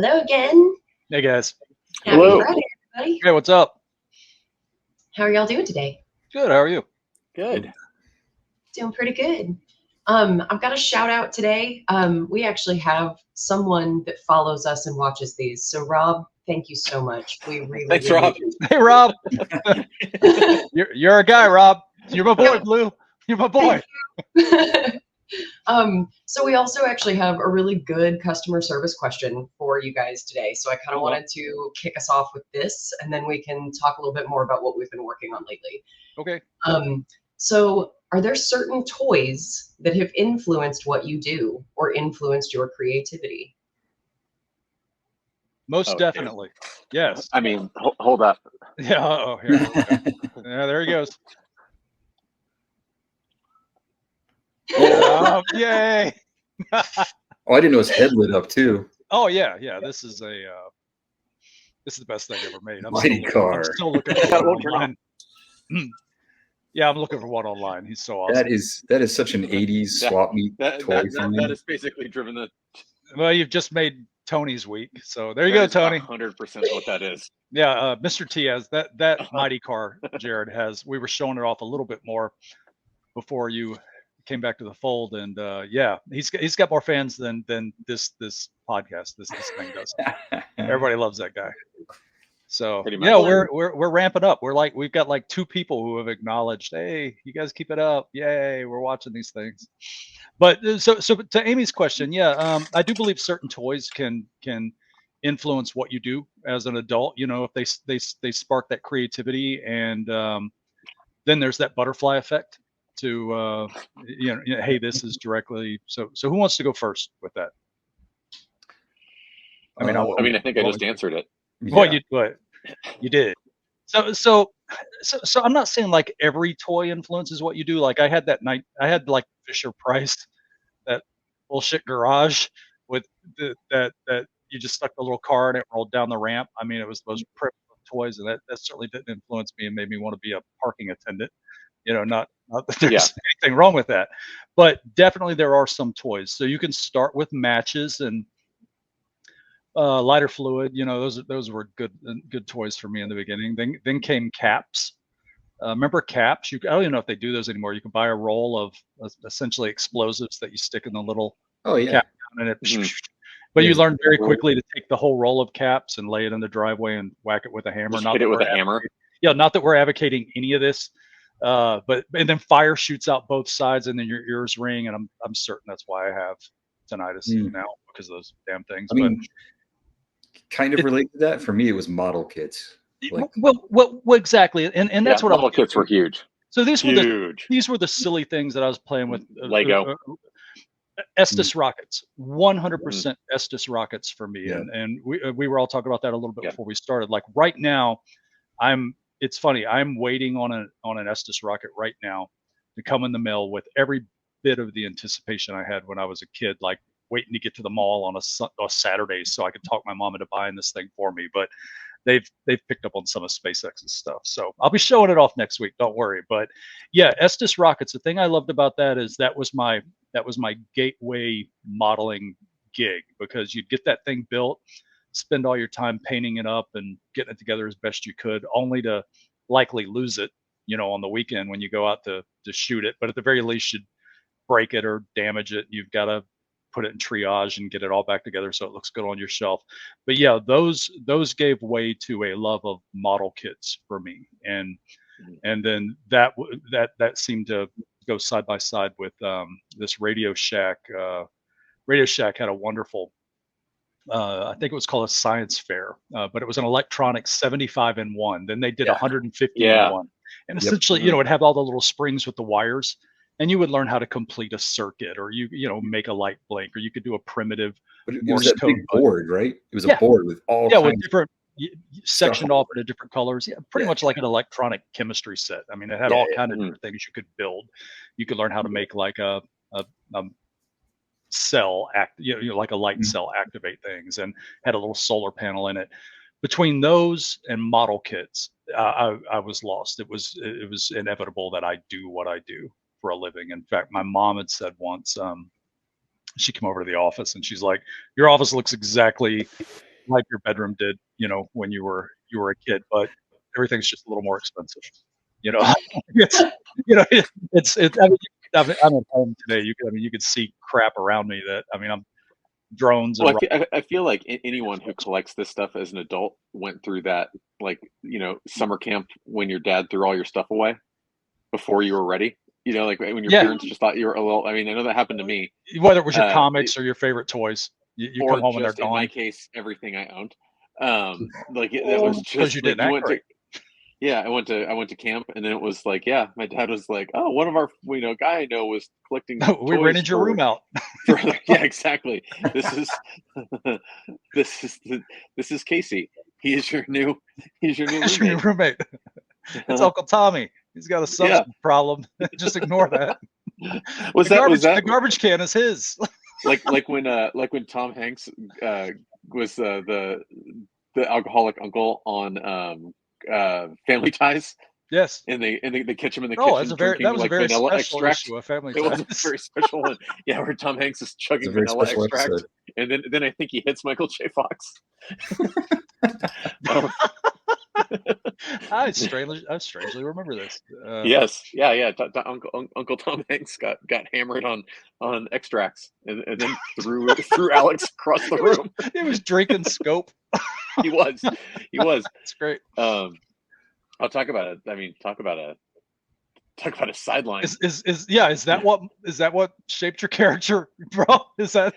Hello again. Hey guys. Happy Hello. Friday, everybody. Hey, what's up? How are y'all doing today? Good. How are you? Good. Doing pretty good. I've got a shout out today. We actually have someone that follows us and watches these. So Rob, thank you so much. We really Thanks, really Rob. Hey, Rob. You're a guy, Rob. You're my boy, Blue. You're my boy. So we also actually have a really good customer service question for you guys today. So I kind of wanted to kick us off with this, and then we can talk a little bit more about what we've been working on lately. Okay. So are there certain toys that have influenced what you do or influenced your creativity? Most Okay. definitely. Yes. I mean, hold up. Yeah. Oh, here. Okay. Yeah, there he goes. Yay. Oh, I didn't know his head lit up too. Oh yeah, yeah. This is the best thing ever made. I'm still looking for one online. Yeah, I'm looking for one online. He's so awesome. That is such an 80s swap meet toy for me. That is basically driven the. Well, you've just made Tony's week, so there you go, Tony. 100% what that is. Yeah, Mr. T has that mighty car. Jared has. We were showing it off a little bit more before you came back to the fold, and yeah, he's got more fans than this podcast. This thing does. Everybody loves that guy. So yeah, we're ramping up. We've got like 2 people who have acknowledged, hey, you guys keep it up. Yay, we're watching these things. But so to Amy's question, yeah, I do believe certain toys can influence what you do as an adult. You know, if they spark that creativity, and then there's that butterfly effect to you know, hey, this is directly. So who wants to go first with that? I mean, I think I just answered it. Well, you did. So I'm not saying like every toy influences what you do. Like I had like Fisher Price, that bullshit garage with that you just stuck the little car and it rolled down the ramp. I mean, it was those primitive toys, and that certainly didn't influence me and made me want to be a parking attendant. You know, not that there's anything wrong with that, but definitely there are some toys. So you can start with matches and lighter fluid. You know, those were good toys for me in the beginning. Then came caps. Remember caps? I don't even know if they do those anymore. You can buy a roll of essentially explosives that you stick in the little cap down, and it. But you learn very quickly to take the whole roll of caps and lay it in the driveway and whack it with a hammer. Just hit it with a hammer. Yeah, not that we're advocating and then fire shoots out both sides, and then your ears ring, and I'm certain that's why I have tinnitus now, because of those damn things. I mean, kind of related to that, for me, it was model kits. Like, well, exactly, and that's what model kits were huge. So these were the silly things that I was playing with. Lego. Estes rockets, 100% Estes rockets for me, and we were all talking about that a little bit before we started. Like right now, it's funny, I'm waiting on an Estes rocket right now to come in the mail with every bit of the anticipation I had when I was a kid, like waiting to get to the mall on a Saturday so I could talk my mom into buying this thing for me. But they've picked up on some of SpaceX's stuff, so I'll be showing it off next week. Don't worry. But yeah, Estes rockets. The thing I loved about that is that was my gateway modeling gig, because you'd get that thing built, spend all your time painting it up and getting it together as best you could, only to likely lose it, you know, on the weekend when you go out to shoot it. But at the very least, you'd break it or damage it. You've got to put it in triage and get it all back together so it looks good on your shelf. But yeah, those gave way to a love of model kits for me, and then that seemed to go side by side with this Radio Shack. Radio Shack had a wonderful, I think it was called a science fair, but it was an electronic 75 in 1. Then they did 150 in 1, and essentially, you know, it'd have all the little springs with the wires, and you would learn how to complete a circuit, or you know, make a light blink, or you could do a primitive. But it was that big board, right? It was a board with all with different sectioned off into different colors. Yeah, pretty much like an electronic chemistry set. I mean, it had all kind of different things you could build. You could learn how to make like a cell like a light cell activate things, and had a little solar panel in it. Between those and model kits, I was lost. It was inevitable that I do what I do for a living. In fact, my mom had said once, she came over to the office and she's like, "Your office looks exactly like your bedroom did, when you were a kid, but everything's just a little more expensive. It's it's. I'm at home today. You could see crap around me that I'm drones and Well, I feel like anyone who collects this stuff as an adult went through that, like, summer camp when your dad threw all your stuff away before you were ready. Like when your parents just thought you were a little. I mean, I know that happened to me. Whether it was your comics or your favorite toys, you or come home and they're just in gone. my case, everything I owned. Like that was Because just you like didn't act right. yeah, I went to camp, and then it was like, yeah, my dad was like, oh, one of our guy I know was collecting We toys rented your room out. yeah, exactly. This is this is Casey. He's your new roommate. It's Uncle Tommy. He's got a substance problem. Just ignore that. The garbage can is his. like when Tom Hanks was the alcoholic uncle on Family Ties. Yes. And they catch him in the kitchen drinking that was like a very vanilla special extract. issue of Family It Ties. was a very special one. Yeah, where Tom Hanks is chugging vanilla extract, episode. And then I think he hits Michael J. Fox. I strangely remember this. Yes, yeah. Uncle Tom Hanks got hammered on extracts, and then threw Alex across the room. He was drinking Scope. He was. That's great. I'll talk about it. I mean, talk about a sideline. Is that what shaped your character, bro? Is that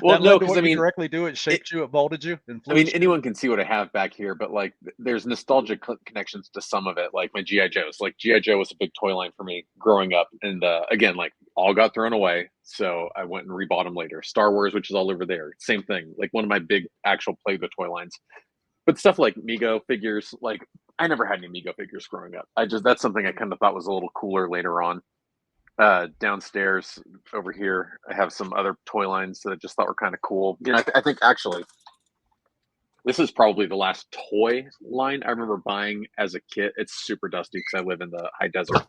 no? Because you directly do it shaped you, it molded you. Anyone can see what I have back here, but like, there's nostalgic connections to some of it. Like my GI Joes. Like GI Joe was a big toy line for me growing up, and again, like all got thrown away, so I went and rebought them later. Star Wars, which is all over there, same thing. Like one of my big actual Play-Doh toy lines. But stuff like Mego figures, like I never had any Mego figures growing up. That's something I kind of thought was a little cooler later on. Downstairs over here, I have some other toy lines that I just thought were kind of cool. I think actually, this is probably the last toy line I remember buying as a kid. It's super dusty because I live in the high desert.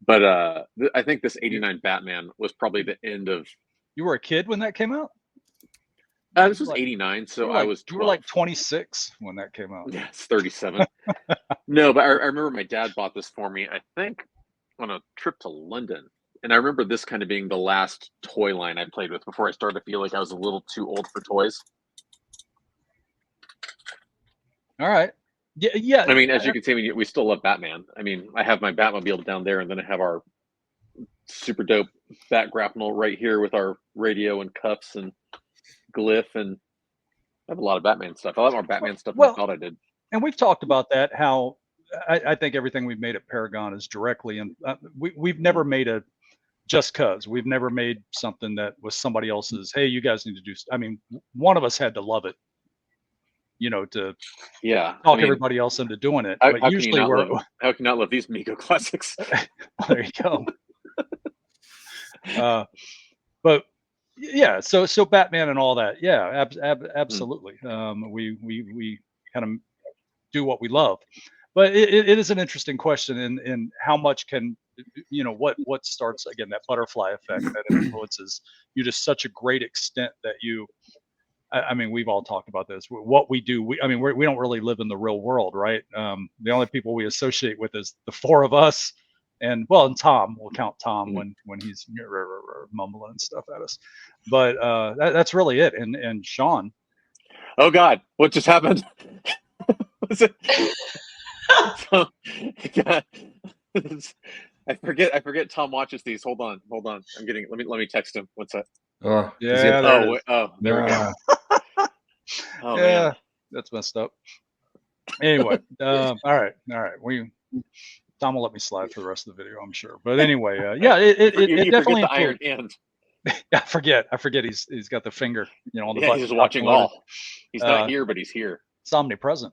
But I think this '89 Batman was probably the end of. You were a kid when that came out? This was '89, so I was 12. You were like 26 when that came out. Yeah, it's 37. No, but I remember my dad bought this for me, I think, on a trip to London. And I remember this kind of being the last toy line I played with before I started to feel like I was a little too old for toys. All right. Yeah. I mean, as you can see, we still love Batman. I mean, I have my Batmobile down there, and then I have our super dope Bat Grapnel right here with our radio and cuffs and glyph, and I have a lot of Batman stuff. I have more Batman stuff than I thought I did. And we've talked about that, how I think everything we've made at Paragon is directly, and we've never made a just cause. We've never made something that was somebody else's, hey, you guys need to do. I mean, one of us had to love it, to talk everybody else into doing it. But usually how can you not love these Mego classics? There you go. But yeah, so Batman and all that, yeah, absolutely. We kind of do what we love, but it is an interesting question in how much can what starts, again, that butterfly effect that influences you to such a great extent that you. I mean, we've all talked about this. What we do, we don't really live in the real world, right? The only people we associate with is the four of us. And Tom, we'll count Tom when he's mumbling and stuff at us, but that's really it. And Sean. Oh God, what just happened? I forget Tom watches these. Hold on. I'm getting. Let me text him. What's that? Oh yeah. There we go. Oh, yeah, man. That's messed up. Anyway, all right. Tom will let me slide for the rest of the video, I'm sure. But anyway, yeah, it definitely the iron hand. I forget. He's got the finger, on the button. He's just watching all. He's not here, but he's here. It's omnipresent.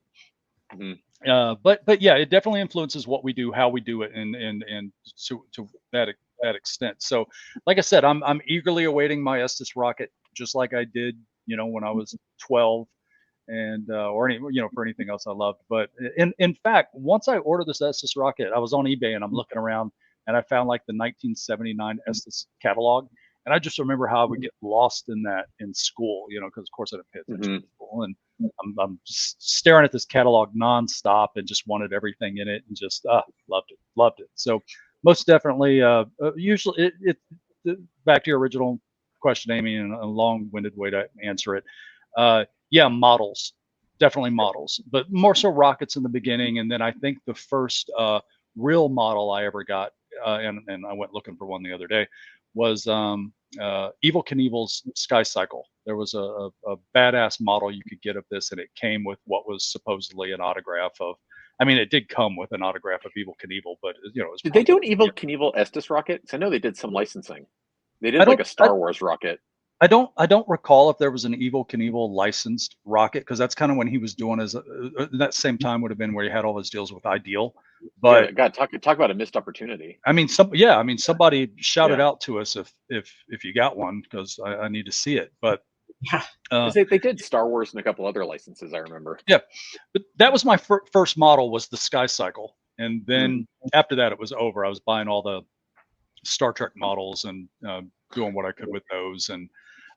Mm-hmm. But yeah, it definitely influences what we do, how we do it, and to that extent. So, like I said, I'm eagerly awaiting my Estes rocket, just like I did, when I was 12. And or any for anything else I loved. But in fact, once I ordered this Estes rocket, I was on eBay and I'm looking around and I found like the 1979 Estes catalog, And I just remember how I would get lost in that in school, because of course I didn't pay attention in school, and I'm just staring at this catalog nonstop and just wanted everything in it, and just loved it. So most definitely, usually back to your original question, Amy, and a long-winded way to answer it. Yeah, models, definitely models, but more so rockets in the beginning, and then I think the first real model I ever got, and I went looking for one the other day, was Evel Knievel's Sky Cycle. There was a badass model you could get of this, and it came with what was supposedly an autograph of. I mean, it did come with an autograph of Evel Knievel, but it was. Did they do an Evel Knievel Estes rocket? I know they did some licensing. They did like a Star Wars rocket. I don't recall if there was an Evel Knievel licensed rocket, because that's kind of when he was doing his. That same time would have been where he had all his deals with Ideal. But yeah, God, talk about a missed opportunity. I mean, somebody shouted out to us if you got one, because I need to see it. But they did Star Wars and a couple other licenses, I remember. Yeah, but that was my first model, was the Sky Cycle, and then after that it was over. I was buying all the Star Trek models and doing what I could with those, and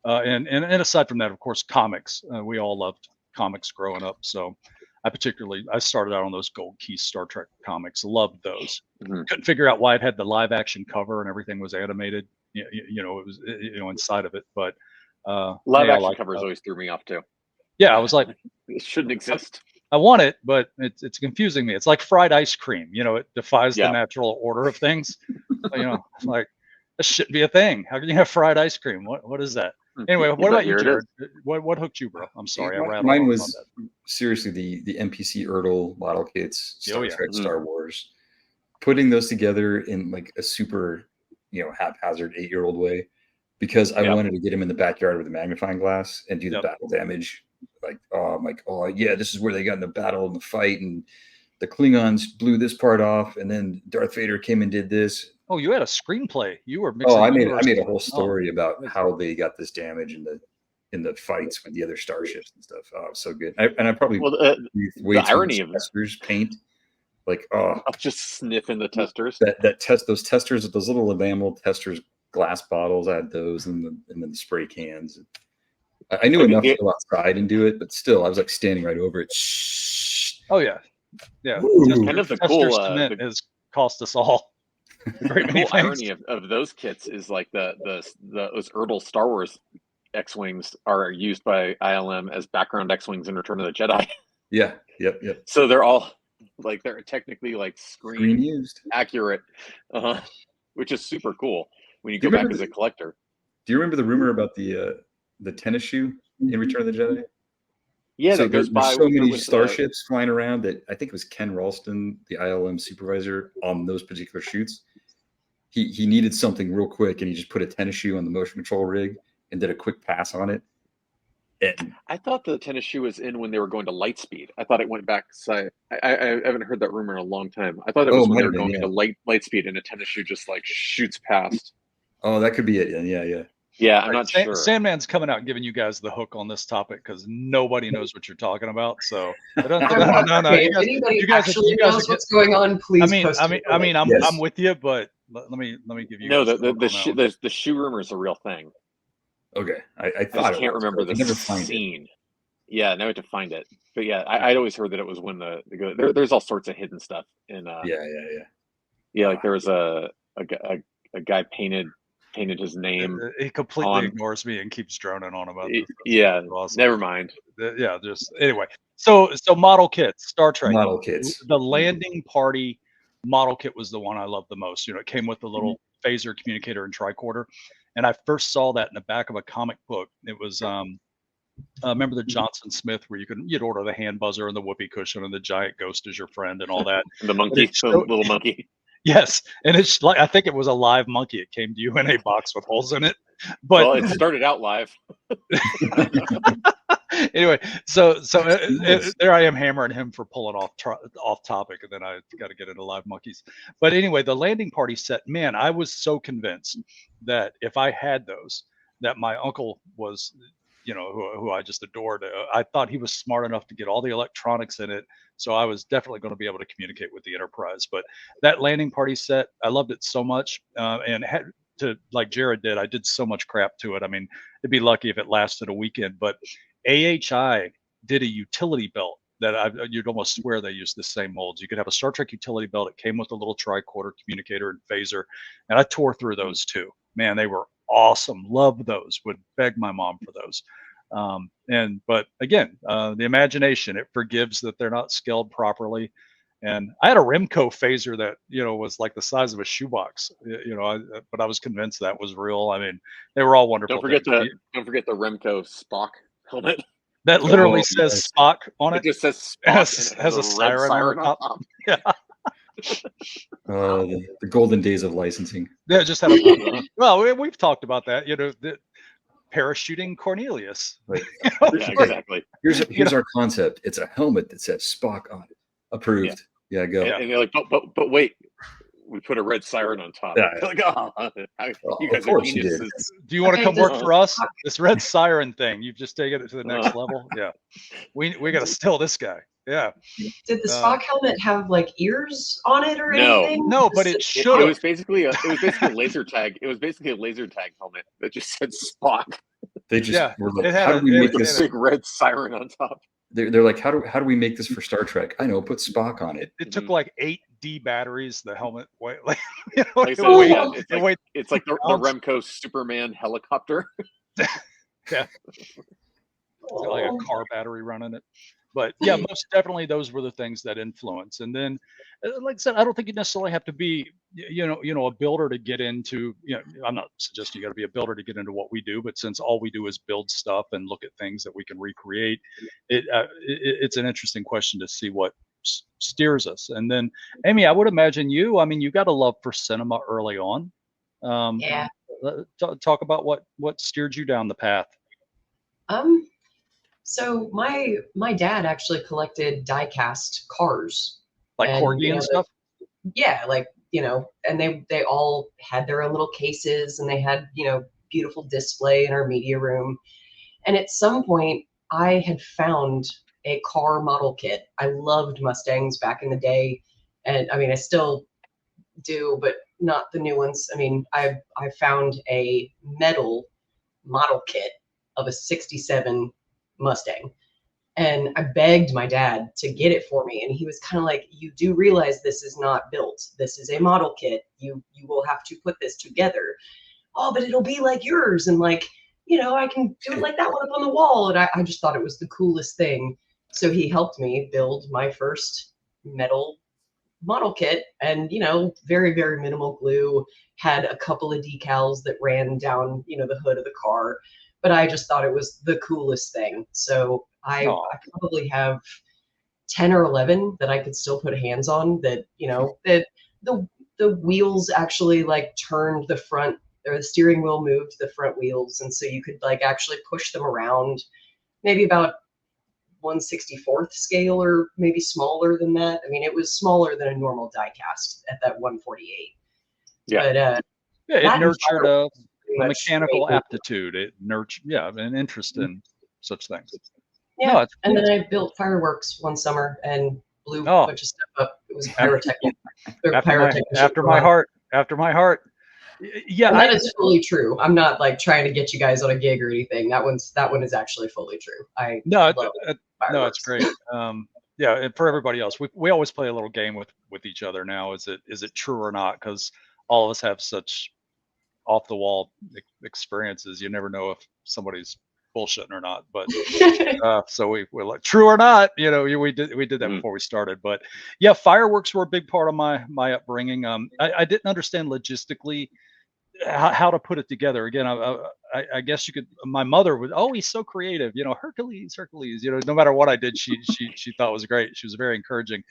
aside from that, of course, comics. We all loved comics growing up, so I started out on those Gold Key Star Trek comics. Loved those. Couldn't figure out why it had the live action cover and everything was animated. It was inside of it, but live action covers always threw me off too. Yeah, I was like, it shouldn't exist. I want it, but it's confusing me. It's like fried ice cream. It defies the natural order of things. Like, this shouldn't be a thing. How can you have fried ice cream? What is that? Anyway, what about you, Jared? What hooked you, bro? I'm sorry, I rattled. Mine was seriously the NPC Ertl model kits, Star Trek, Star Wars. Putting those together in like a super, haphazard 8-year-old way, because I wanted to get him in the backyard with a magnifying glass and do the battle damage. Like, I'm like, oh yeah, this is where they got in the battle and the fight, and the Klingons blew this part off, and then Darth Vader came and did this. Oh, you had a screenplay. You were mixing. Oh, I made a whole story about how they got this damage in the fights with the other starships and stuff. Oh, it was so good. I probably the irony of testers paint. Like, I'm just sniffing the testers. Those testers, those little enamel testers, glass bottles. I had those, and then the spray cans. I knew enough to go outside and do it, but still, I was like standing right over it. Shh. Oh yeah. Kind of the cool cement has cost us all. The cool irony of those kits is like those Ertl Star Wars X-wings are used by ILM as background X-wings in Return of the Jedi. Yeah. Yep. So they're all like, they're technically like screen used, accurate, which is super cool when you go back as a collector. Do you remember the rumor about the tennis shoe in Return of the Jedi? Yeah, so there's so many starships flying around that I think it was Ken Ralston, the ILM supervisor on those particular shoots. He needed something real quick, and he just put a tennis shoe on the motion control rig and did a quick pass on it. And I thought the tennis shoe was in when they were going to light speed. I thought it went back. So I haven't heard that rumor in a long time. I thought it was when they were going into light speed, and a tennis shoe just like shoots past. Oh, that could be it. Yeah. Yeah, I'm not sure. Sandman's coming out and giving you guys the hook on this topic because nobody knows what you're talking about. So no. You guys knows what's going on, please. I'm with you, but let me give you. No, the shoe rumor is a real thing. Okay, I thought I can't remember the scene. Yeah, now I have to find it. But yeah, I'd always heard that it was when there's all sorts of hidden stuff in. Yeah, like there was a guy painted his name. He completely ignores me and keeps droning on about this. Yeah, awesome. Never mind. Yeah, just anyway. So model kits, Star Trek model kits. The landing party model kit was the one I loved the most. It came with the little phaser communicator and tricorder, and I first saw that in the back of a comic book. It was remember the Johnson Smith where you'd order the hand buzzer and the whoopee cushion and the giant ghost as your friend and all that. The monkey, little monkey. Yes, and it's like I think it was a live monkey. It came to you in a box with holes in it. But well, it started out live. Anyway, so there I am hammering him for pulling off topic, and then I got to get into live monkeys. But anyway, the landing party set, man, I was so convinced that if I had those, that my uncle was, who I just adored. I thought he was smart enough to get all the electronics in it. So I was definitely going to be able to communicate with the Enterprise. But that landing party set, I loved it so much. And to like Jared did. I did so much crap to it. I mean, it'd be lucky if it lasted a weekend. But AHI did a utility belt that you'd almost swear they used the same molds. You could have a Star Trek utility belt. It came with a little tricorder communicator and phaser, and I tore through those too. Man, they were awesome. Loved those. Would beg my mom for those. But again, the imagination, it forgives that they're not scaled properly. And I had a Remco phaser that, was like the size of a shoebox, but I was convinced that was real. I mean, they were all wonderful. Don't forget the Remco Spock helmet. That literally says Spock on it. It just says Spock has a siren on top. Yeah. The golden days of licensing. Yeah, just had a well, we've talked about that. The parachuting Cornelius. Right. Yeah, exactly. Here's our concept. It's a helmet that says Spock on it. Approved. Yeah, go. And they're like, but wait, we put a red siren on top. Yeah. Like, you guys are geniuses. Do you want to come work for us? This red siren thing, you've just taken it to the next level. Yeah, we got to steal this guy. Yeah. Did the Spock helmet have like ears on it or anything? No, but it should. It was basically a laser tag. It was basically a laser tag helmet that just said Spock. They just were like, how do we make this big red siren on top? They're like, how do we make this for Star Trek? I know, put Spock on it. It took like 8D batteries. The helmet weight, It's like the Remco Superman helicopter. Yeah, like a car battery running it. But yeah, most definitely those were the things that influence. And then, like I said, I don't think you necessarily have to be, a builder to get into. I'm not suggesting you got to be a builder to get into what we do, but since all we do is build stuff and look at things that we can recreate, it's an interesting question to see what steers us. And then, Amy, I would imagine you got a love for cinema early on. Yeah. Talk about what steered you down the path. So my dad actually collected die-cast cars. Like Corgi and stuff? Yeah, and they all had their own little cases, and they had, beautiful display in our media room. And at some point, I had found a car model kit. I loved Mustangs back in the day. And I mean, I still do, but not the new ones. I mean, I found a metal model kit of a 67 Mustang, and I begged my dad to get it for me, and he was kind of like, you do realize this is not built, this is a model kit, you will have to put this together. Oh, but it'll be like yours, and I can do it like that one up on the wall. And I just thought it was the coolest thing. So he helped me build my first metal model kit, and very, very minimal glue, had a couple of decals that ran down the hood of the car. But I just thought it was the coolest thing. So I probably have 10 or 11 that I could still put hands on, that, that the wheels actually turned the front, or the steering wheel moved the front wheels. And so you could actually push them around, maybe about 1/64th scale, or maybe smaller than that. I mean, it was smaller than a normal die cast at that 148. Yeah. But it nurtured a mechanical aptitude. It nurtured, an interest in such things. Yeah, and then I built fireworks one summer and blew a bunch of stuff up. It was pyrotechnic. After my heart. Yeah, and that is fully true. I'm not trying to get you guys on a gig or anything. That one is actually fully true. It's great. And for everybody else, we always play a little game with each other now. Is it true or not? Because all of us have such off the wall experiences. You never know if somebody's bullshitting or not. But so we're like, true or not, we did that before we started. But yeah, fireworks were a big part of my upbringing. I didn't understand logistically how to put it together. Again, I guess you could. My mother would, he's so creative. Hercules. No matter what I did, she thought it was great. She was very encouraging.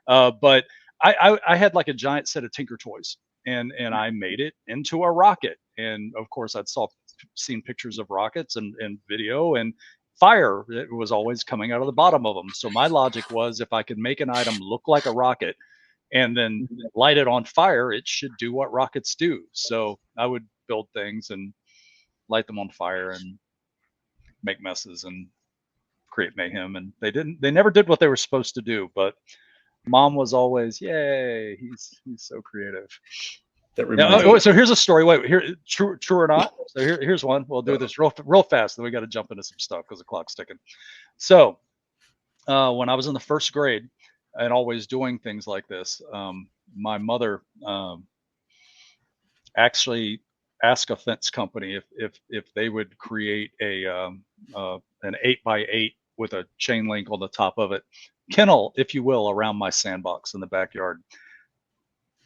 But I had like a giant set of Tinker Toys, and I made it into a rocket. And of course, I'd seen pictures of rockets and video, and fire, it was always coming out of the bottom of them. So my logic was, if I could make an item look like a rocket and then light it on fire, it should do what rockets do. So I would build things and light them on fire and make messes and create mayhem. And they never did what they were supposed to do, but Mom was always, yay, he's so creative. That Yeah, reminds me. so here's a story. Wait, here, true or not? So here's one. We'll do this real fast. Then we got to jump into some stuff because the clock's ticking. So when I was in the first grade and always doing things like this, my mother actually asked a fence company if they would create an 8x8 with a chain link on the top of it, kennel, if you will, around my sandbox in the backyard.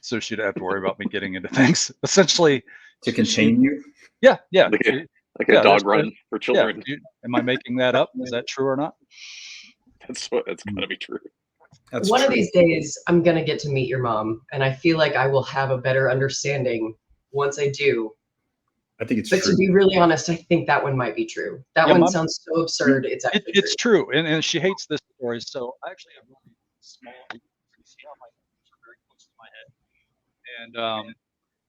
So she'd have to worry about me getting into things. Essentially, To contain you? Yeah. Like a dog run for children. Yeah. Am I making that up? Is that true or not? That's gotta be true. That's One true. of these days, I'm gonna get to meet your mom, and I feel like I will have a better understanding once I do. I think it's But true. to be really honest, I think that one might be true. That one sounds so absurd. It's actually it's true, and she hates this story. So I actually have really small. You can see how my hands are very close to my head, and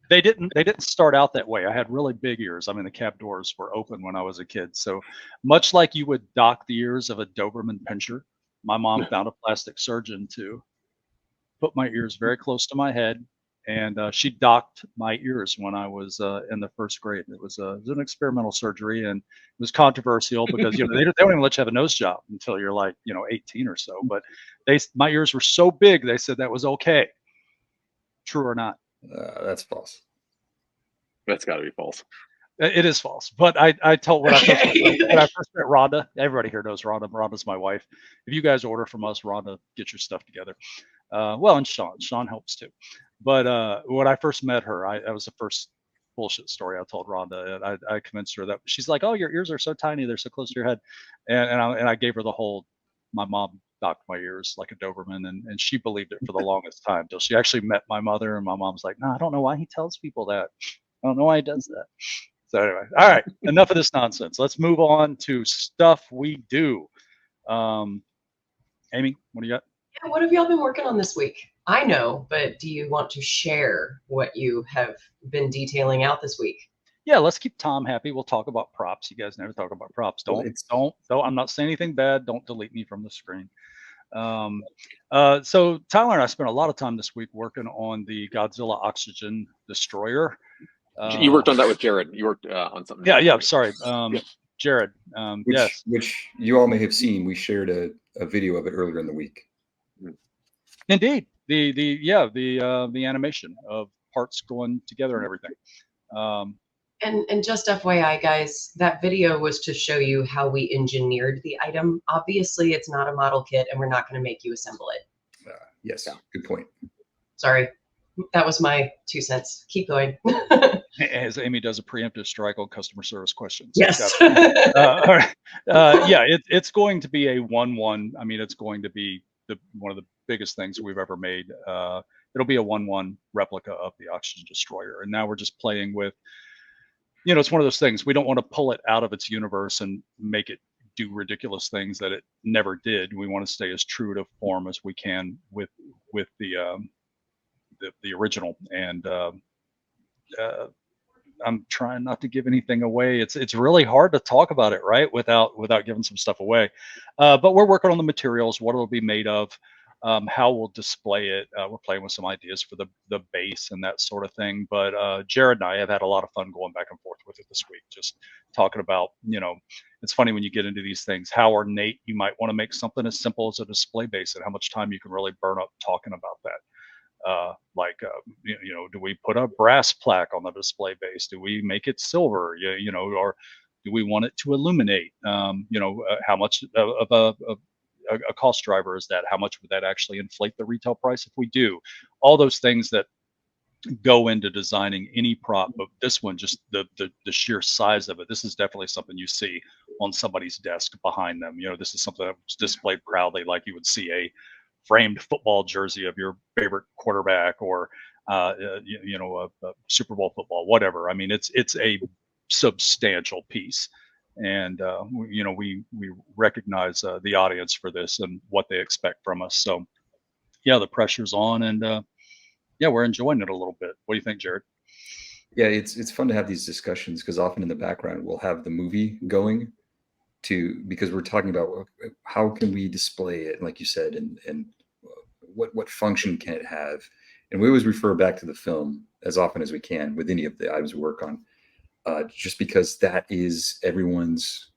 they didn't start out that way. I had really big ears. I mean, the cab doors were open when I was a kid. So much like you would dock the ears of a Doberman Pinscher, my mom found a plastic surgeon to put my ears very close to my head, and she docked my ears when I was in the first grade. It was an experimental surgery, and it was controversial because they don't even let you have a nose job until you're like 18 or so. But my ears were so big, they said that was okay. True or not? That's false. That's got to be false. It is false. But I told when I first met Rhonda, everybody here knows Rhonda. Rhonda's my wife. If you guys order from us, Rhonda, get your stuff together. Well, and Sean helps too. But when I first met her, that was the first bullshit story I told Rhonda. And I convinced her that she's like, "Oh, your ears are so tiny; they're so close to your head," and I gave her the whole. My mom docked my ears like a Doberman, and she believed it for the longest time till she actually met my mother, and my mom's like, "No, I don't know why he tells people that. I don't know why he does that." So anyway, all right, enough of this nonsense. Let's move on to stuff we do. Amy, what do you got? Yeah, what have y'all been working on this week? I know, but do you want to share what you have been detailing out this week? Yeah, let's keep Tom happy. We'll talk about props. You guys never talk about props. Don't. I'm not saying anything bad. Don't delete me from the screen. So Tyler and I spent a lot of time this week working on the Godzilla Oxygen Destroyer. You worked on that with Jared. You worked on something. Yeah. Sorry, Jared. Yes. Which you all may have seen. We shared a video of it earlier in the week. Indeed, the animation of parts going together and everything. And just FYI, guys, that video was to show you how we engineered the item. Obviously, it's not a model kit, and we're not going to make you assemble it. Yes, good point. Sorry, that was my 2 cents. Keep going. As Amy does a preemptive strike on customer service questions. Yes. All right. It's going to be a 1-1. I mean, it's going to be one of the biggest things we've ever made. It'll be a 1-1 replica of the Oxygen Destroyer, and now we're just playing with. It's one of those things. We don't want to pull it out of its universe and make it do ridiculous things that it never did. We want to stay as true to form as we can with the original. And I'm trying not to give anything away. It's really hard to talk about it, right? Without giving some stuff away. But we're working on the materials, what it'll be made of, how we'll display it. We're playing with some ideas for the base and that sort of thing. But Jared and I have had a lot of fun going back and forth with it this week, just talking about, it's funny when you get into these things, how ornate you might want to make something as simple as a display base and how much time you can really burn up talking about that. Do we put a brass plaque on the display base? Do we make it silver? Or do we want it to illuminate? How much of a cost driver is that? How much would that actually inflate the retail price if we do? All those things that go into designing any prop, but this one, just the sheer size of it. This is definitely something you see on somebody's desk behind them. This is something that's displayed proudly, like you would see a framed football jersey of your favorite quarterback, or a Super Bowl football, whatever. I mean, it's a substantial piece, and we recognize the audience for this and what they expect from us. So yeah, the pressure's on, and we're enjoying it a little bit. What do you think, Jared? Yeah, it's fun to have these discussions because often in the background we'll have the movie going because we're talking about how can we display it, like you said, and what function can it have, and we always refer back to the film as often as we can with any of the items we work on, just because that is everyone's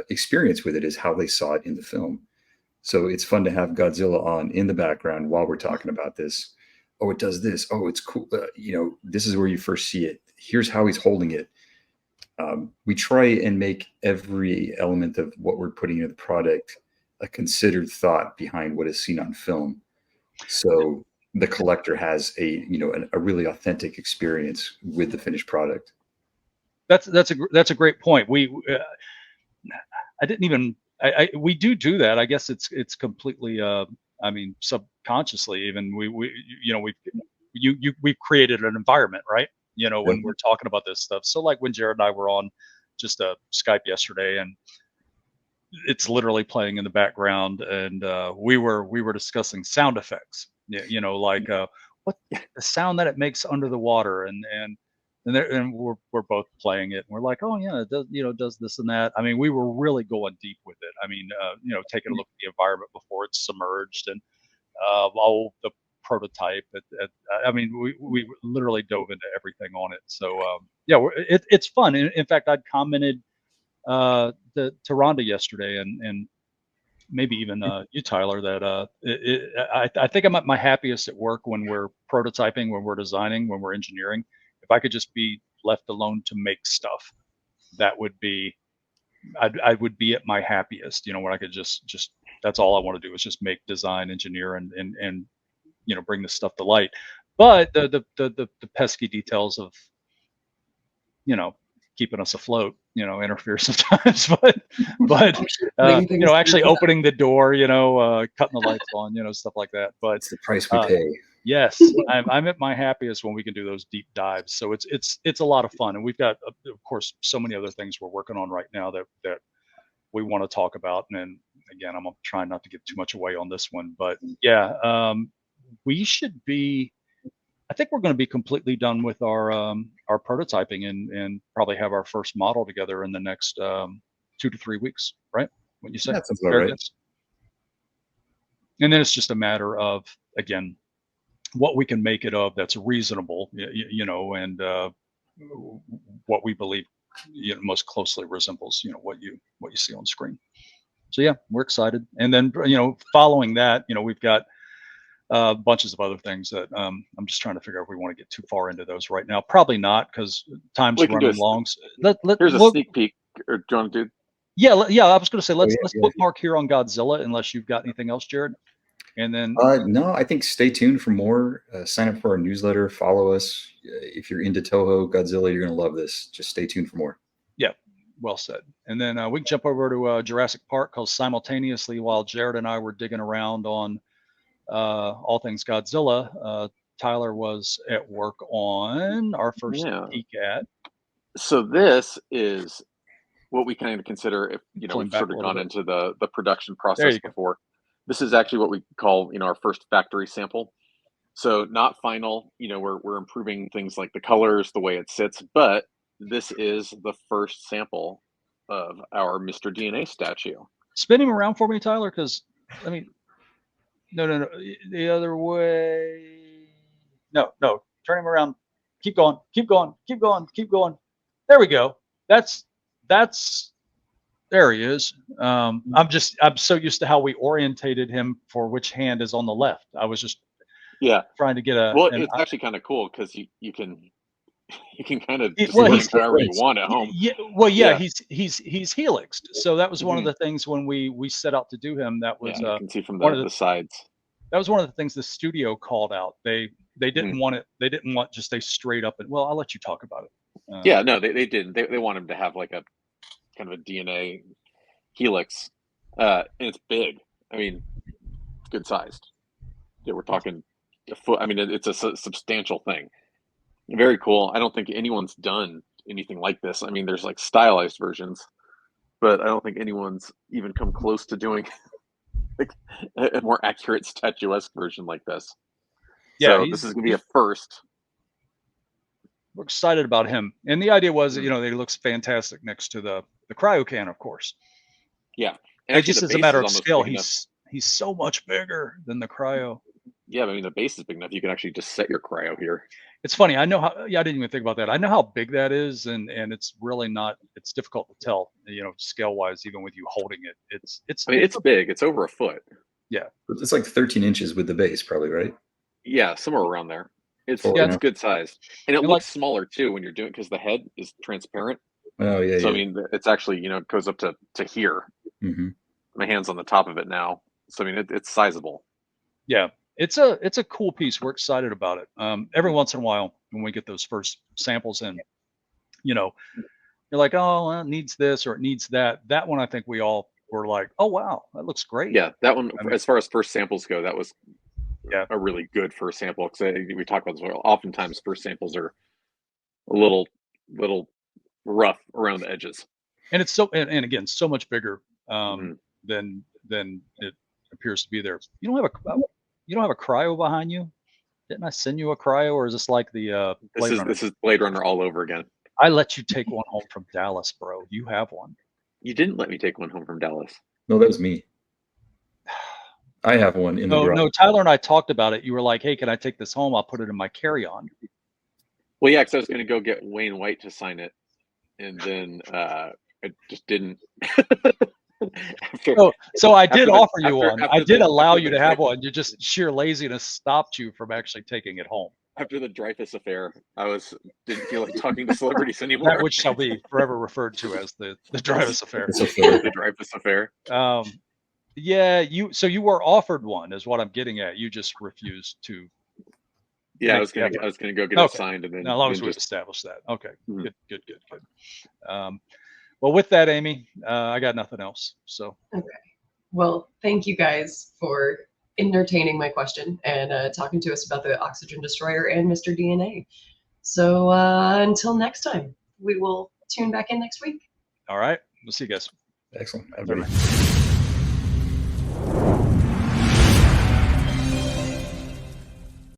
experience with it, is how they saw it in the film. So it's fun to have Godzilla on in the background while we're talking about this. Oh, it does this. Oh, it's cool. This is where you first see it. Here's how he's holding it. We try and make every element of what we're putting into the product a considered thought behind what is seen on film. So the collector has a really authentic experience with the finished product. That's a great point. We do that. I guess it's completely subconsciously even we've created an environment, right? When we're talking about this stuff. So like when Jared and I were on just a Skype yesterday, and it's literally playing in the background, and we were discussing sound effects. Like what the sound that it makes under the water, and we're both playing it, and we're like, oh yeah, it does, does this and that. I mean, we were really going deep with it. I mean, taking a look at the environment before it's submerged, and all the prototype. I mean, we literally dove into everything on it. So it's fun. In fact, I'd commented to Rhonda yesterday, and maybe even you, Tyler, that I think I'm at my happiest at work when we're prototyping, when we're designing, when we're engineering. If I could just be left alone to make stuff, that would be, I would be at my happiest. When I could just that's all I want to do is just make, design, engineer, and bring this stuff to light. But the pesky details of keeping us afloat interfere sometimes. but actually opening the door, cutting the lights on, stuff like that. But it's the price we pay. Yes, I'm at my happiest when we can do those deep dives. So it's a lot of fun, and we've got, of course, so many other things we're working on right now that we want to talk about. And again, I'm trying not to give too much away on this one, but yeah, we should be. I think we're going to be completely done with our prototyping and probably have our first model together in the next 2 to 3 weeks, right? What you said? That's about right. And then it's just a matter of, again, what we can make it of that's reasonable, and what we believe most closely resembles what you see on screen. So yeah, we're excited. And then following that, we've got bunches of other things that I'm just trying to figure out if we want to get too far into those right now. Probably not, because time's running long. Here's a sneak peek. Or do you want to do? Yeah. I was going to say let's bookmark here on Godzilla, unless you've got anything else, Jared. And then no, I think stay tuned for more. Sign up for our newsletter. Follow us. If you're into Toho Godzilla, you're going to love this. Just stay tuned for more. Yeah, well said. And then we can jump over to Jurassic Park, because simultaneously while Jared and I were digging around on all things Godzilla, Tyler was at work on our first peek at. So this is what we kind of consider, if we've sort of gone into the production process before. This is actually what we call our first factory sample. So not final, we're improving things like the colors, the way it sits, but this is the first sample of our Mr. DNA statue. Spin him around for me, Tyler, because I mean, no, the other way. No, turn him around. Keep going. There we go. That's there he is. I'm so used to how we orientated him for which hand is on the left. I was just trying to get a. Well, it's actually kind of cool because you can kind of just wherever you want at home. Yeah. Well, yeah. He's helixed. So that was one of the things when we set out to do him. That was you can see from the sides. That was one of the things the studio called out. They didn't want it. They didn't want just a straight up. And well, I'll let you talk about it. No, they didn't. They want him to have like a kind of a DNA helix, and it's big. I mean, it's good sized. Yeah, we're talking a foot. I mean, it's a substantial thing. Very cool. I don't think anyone's done anything like this. I mean, there's like stylized versions, but I don't think anyone's even come close to doing like a more accurate statuesque version like this. Yeah, so this is gonna be a first. We're excited about him, and the idea was, that he looks fantastic next to the cryo can, of course. Yeah, and just as a matter of scale, he's so much bigger than the cryo. Yeah, I mean the base is big enough. You can actually just set your cryo here. It's funny. I know how. Yeah, I didn't even think about that. I know how big that is, and it's really not. It's difficult to tell. Scale wise, even with you holding it, it's. I mean, it's big. It's over a foot. Yeah, it's like 13 inches with the base, probably, right? Yeah, somewhere around there. It's good size, and it looks smaller too when you're doing because the head is transparent. Oh yeah. So I mean, it's actually it goes up to here. Mm-hmm. My hand's on the top of it now, so I mean it's sizable. Yeah, it's a cool piece. We're excited about it. Every once in a while, when we get those first samples in, you're like, oh, well, it needs this or it needs that. That one, I think we all were like, oh wow, that looks great. Yeah, that one. I mean, as far as first samples go, that was a really good first sample. Because we talk about this. Oftentimes, first samples are a little rough around the edges. And it's and again, so much bigger than it appears to be there. You don't have a cryo behind you? Didn't I send you a cryo, or is this like the Blade Runner? This is Blade Runner all over again. I let you take one home from Dallas, bro. You have one. You didn't let me take one home from Dallas. No, that was me. I have one in the garage. No, Tyler and I talked about it. You were like, hey, can I take this home? I'll put it in my carry-on. Well, yeah, because I was going to go get Wayne White to sign it, and then I just didn't. So I did offer you one. I did allow you to have one. You just sheer laziness stopped you from actually taking it home. After the Dreyfus affair, didn't feel like talking to celebrities anymore. That which shall be forever referred to as the Dreyfus affair. The Dreyfus affair. Yeah, you were offered one, is what I'm getting at. You just refused to. Yeah, I was gonna go get it signed, and then as long as we've established that. Okay, good. Well, with that, Amy, I got nothing else. So. Okay. Well, thank you guys for entertaining my question and talking to us about the Oxygen Destroyer and Mr. DNA. So until next time, we will tune back in next week. All right. We'll see you guys. Excellent. Everybody.